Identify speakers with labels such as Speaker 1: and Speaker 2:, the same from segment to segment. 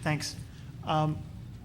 Speaker 1: Thanks.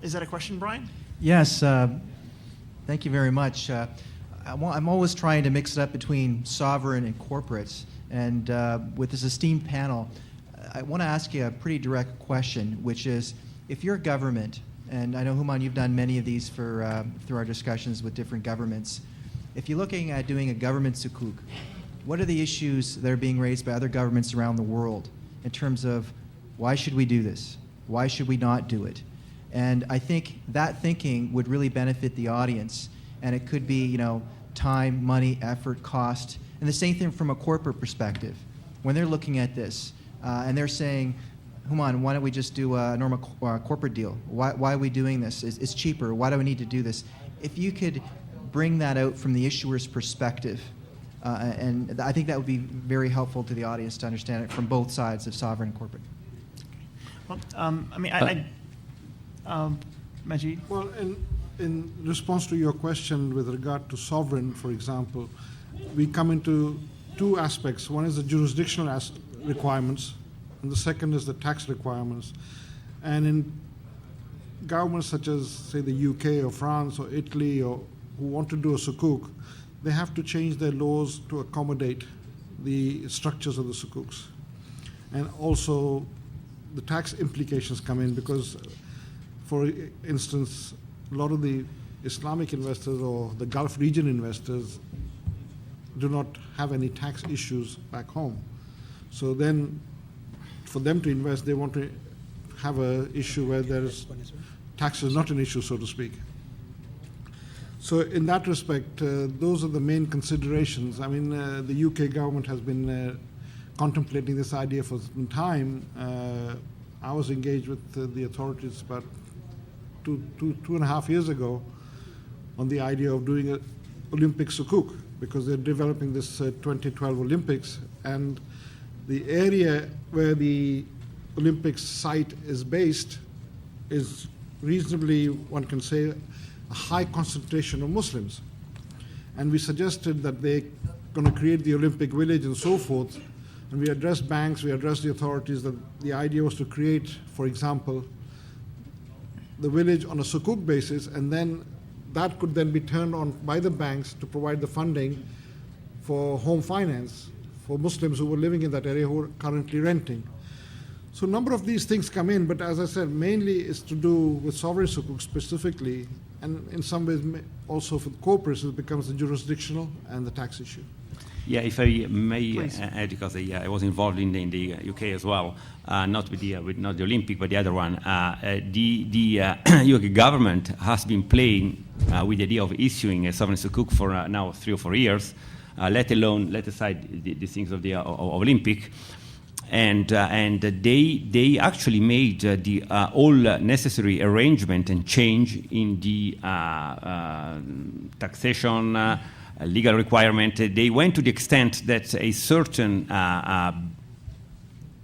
Speaker 1: Is that a question, Brian?
Speaker 2: Yes. Thank you very much. I'm always trying to mix it up between sovereign and corporates. And with this esteemed panel, I want to ask you a pretty direct question, which is, if you're a government, and I know, Hooman, you've done many of these through our discussions with different governments, if you're looking at doing a government sukuk, what are the issues that are being raised by other governments around the world in terms of why should we do this? Why should we not do it? And I think that thinking would really benefit the audience, and it could be, time, money, effort, cost, and the same thing from a corporate perspective. When they're looking at this, and they're saying, Hooman, why don't we just do a normal corporate deal? Why are we doing this? It's cheaper. Why do we need to do this? If you could bring that out from the issuer's perspective, and I think that would be very helpful to the audience to understand it from both sides of sovereign and corporate.
Speaker 1: Well, Majid?
Speaker 3: Well, in response to your question with regard to sovereign, for example, we come into two aspects. One is the jurisdictional requirements, and the second is the tax requirements. And in governments such as, say, the UK or France or Italy, or who want to do a sukuk, they have to change their laws to accommodate the structures of the sukuks. And also the tax implications come in because, for instance, a lot of the Islamic investors or the Gulf region investors do not have any tax issues back home. So then for them to invest, they want to have an issue where tax is not an issue, so to speak. So in that respect, those are the main considerations. I mean, the UK government has been contemplating this idea for some time. I was engaged with the authorities about two and a half years ago on the idea of doing an Olympic sukuk, because they're developing this 2012 Olympics, and the area where the Olympics site is based is reasonably, one can say, a high concentration of Muslims. And we suggested that they're going to create the Olympic village and so forth, and we addressed banks, we addressed the authorities, that the idea was to create, for example, the village on a sukuk basis, and then that could then be turned on by the banks to provide the funding for home finance for Muslims who were living in that area who are currently renting. So a number of these things come in, but as I said, mainly it's to do with sovereign sukuk specifically, and in some ways also for the corporates it becomes the jurisdictional and the tax issue.
Speaker 4: Yeah, if I may add, because I was involved in the UK as well, not not the Olympic, but the other one. The UK government has been playing with the idea of issuing a sovereign sukuk for now 3 or 4 years, let aside the things of the Olympic, and they actually made the all necessary arrangement and change in the taxation. Legal requirement. They went to the extent that a certain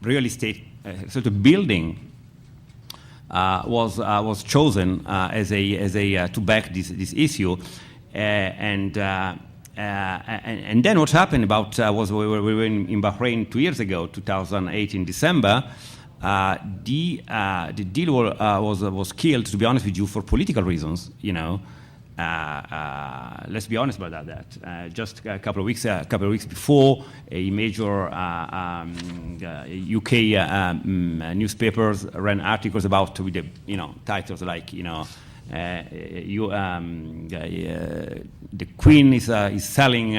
Speaker 4: real estate, sort of building, was chosen as a to back this issue, and then what happened was we were in Bahrain 2 years ago, 2008 in December. The deal was killed, to be honest with you, for political reasons, Let's be honest about that. Just a couple of weeks before, a major UK newspapers ran articles about with the titles like the Queen is selling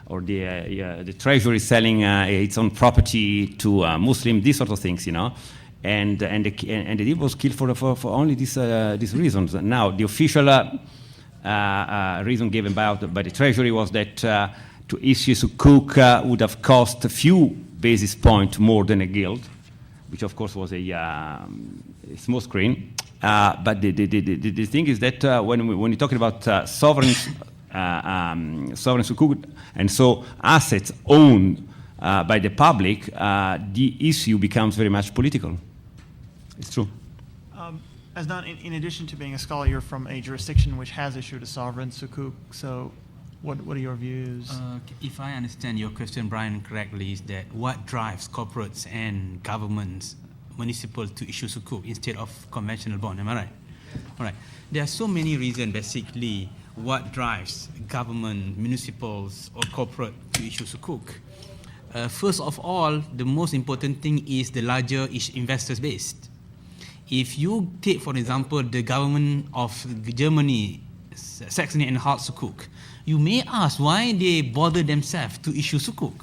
Speaker 4: or the Treasury is selling its own property to Muslims, these sort of things, and the deal was killed for only these reasons. Now the official reason given by the Treasury was that to issue sukuk would have cost a few basis points more than a gilt, which of course was a small screen. But the thing is that when you're talking about sovereign sukuk, and so assets owned by the public, the issue becomes very much political. It's true.
Speaker 1: Asnan, in addition to being a scholar, you're from a jurisdiction which has issued a sovereign sukuk. So what are your views?
Speaker 5: If I understand your question, Brian, correctly, is that what drives corporates and governments municipal to issue Sukuk instead of conventional bond. Am I right? All right. There are so many reasons, basically, what drives government, municipals, or corporate to issue Sukuk. First of all, the most important thing is the larger investors base. If you take, for example, the government of Germany, Saxony-Anhalt Sukuk, you may ask why they bother themselves to issue Sukuk.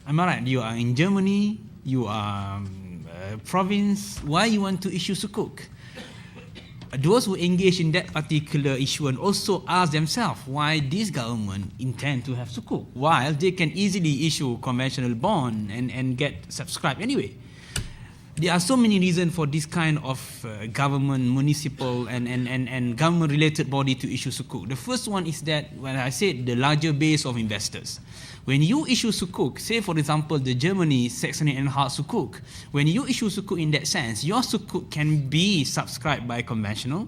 Speaker 5: Am I right? You are in Germany, you are a province, why you want to issue Sukuk? Those who engage in that particular issuance also ask themselves why this government intend to have Sukuk, while they can easily issue conventional bond and get subscribed anyway. There are so many reasons for this kind of government, municipal, and government-related body to issue Sukuk. The first one is that, when I said the larger base of investors, when you issue Sukuk, say for example the Germany, Saxony-Anhalt Sukuk, when you issue Sukuk in that sense, your Sukuk can be subscribed by conventional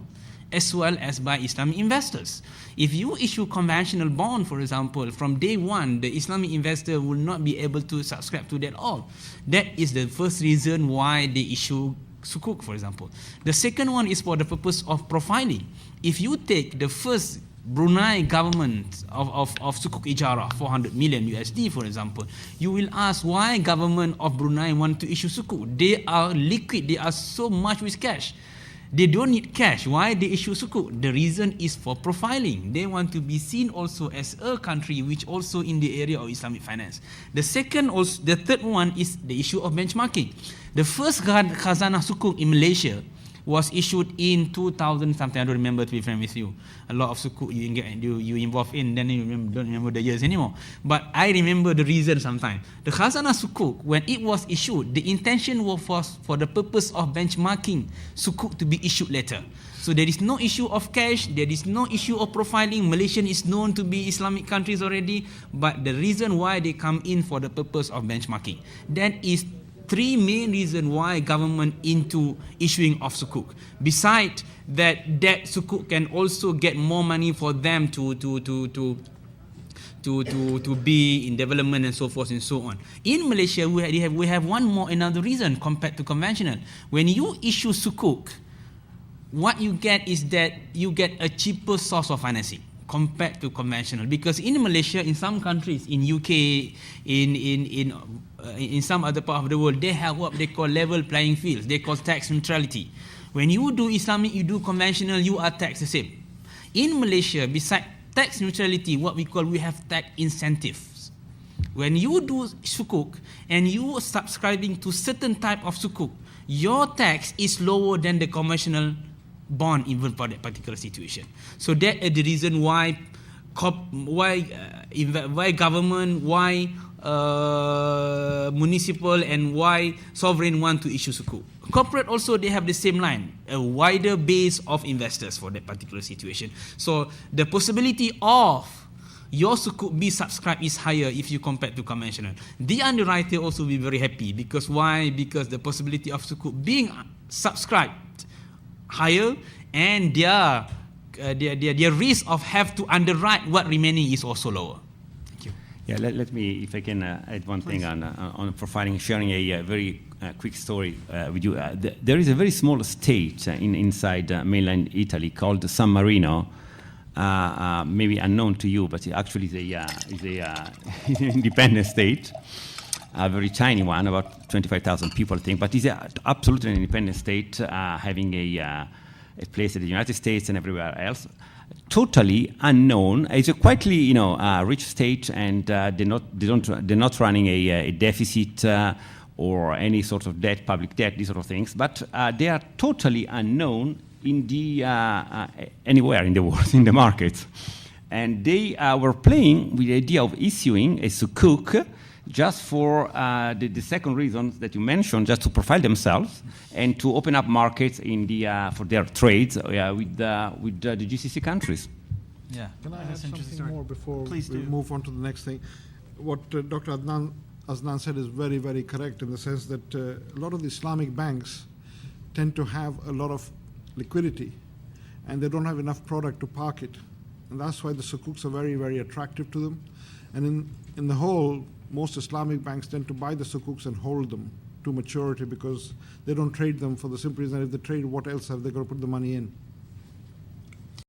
Speaker 5: as well as by Islamic investors. If you issue conventional bond, for example, from day one, the Islamic investor will not be able to subscribe to that all. That is the first reason why they issue Sukuk, for example. The second one is for the purpose of profiling. If you take the first Brunei government of Sukuk Ijarah, 400 million USD, for example, you will ask why government of Brunei want to issue Sukuk. They are liquid, they are so much with cash. They don't need cash. Why they issue Sukuk? The reason is for profiling. They want to be seen also as a country which also in the area of Islamic finance. The third one is the issue of benchmarking. The first Khazanah Sukuk in Malaysia was issued in 2000 something. I don't remember, to be frank with you. A lot of Sukuk you involved in, then you don't remember the years anymore. But I remember the reason sometimes. The Khazanah Sukuk, when it was issued, the intention was for the purpose of benchmarking Sukuk to be issued later. So there is no issue of cash, there is no issue of profiling. Malaysia is known to be Islamic countries already, but the reason why they come in for the purpose of benchmarking. That is three main reasons why government into issuing of Sukuk. Besides that Sukuk can also get more money for them to be in development and so forth and so on. In Malaysia, we have another reason compared to conventional. When you issue Sukuk, what you get is that you get a cheaper source of financing compared to conventional, because in Malaysia, in some countries, in UK, in some other part of the world, they have what they call level playing fields. They call tax neutrality. When you do Islamic, you do conventional, you are taxed the same. In Malaysia, besides tax neutrality, we have tax incentives. When you do Sukuk and you are subscribing to certain type of Sukuk, your tax is lower than the conventional bond, even for that particular situation. So that is the reason why government, why municipal, and why sovereign want to issue Sukuk. Corporate also, they have the same line, a wider base of investors for that particular situation. So the possibility of your Sukuk be subscribed is higher if you compare to conventional. The underwriter also will be very happy. Because why? Because the possibility of Sukuk being subscribed higher, and their risk of have to underwrite what remaining is also lower. Thank you.
Speaker 4: Yeah, let me, if I can add one thing on profiling, sharing a very quick story with you. There is a very small state inside mainland Italy called San Marino, maybe unknown to you, but it actually is a independent state. A very tiny one, about 25,000 people, I think, but it's absolutely an independent state, having a place in the United States and everywhere else. Totally unknown. It's a quietly, rich state, and they're not running a deficit or any sort of debt, public debt, these sort of things. But they are totally unknown in the anywhere in the world, in the markets, and they were playing with the idea of issuing a Sukuk, just for the second reason that you mentioned, just to profile themselves and to open up markets for their trades with the GCC countries.
Speaker 5: Yeah.
Speaker 3: Can I add
Speaker 1: That's interesting
Speaker 3: something
Speaker 1: story.
Speaker 3: more before
Speaker 1: Please
Speaker 3: we
Speaker 1: do.
Speaker 3: move on to the next thing? What Dr. Adnan said is very, very correct, in the sense that a lot of the Islamic banks tend to have a lot of liquidity, and they don't have enough product to park it. And that's why the Sukuks are very, very attractive to them. And in the whole, most Islamic banks tend to buy the Sukuks and hold them to maturity because they don't trade them for the simple reason if they trade, what else have they got to put the money in?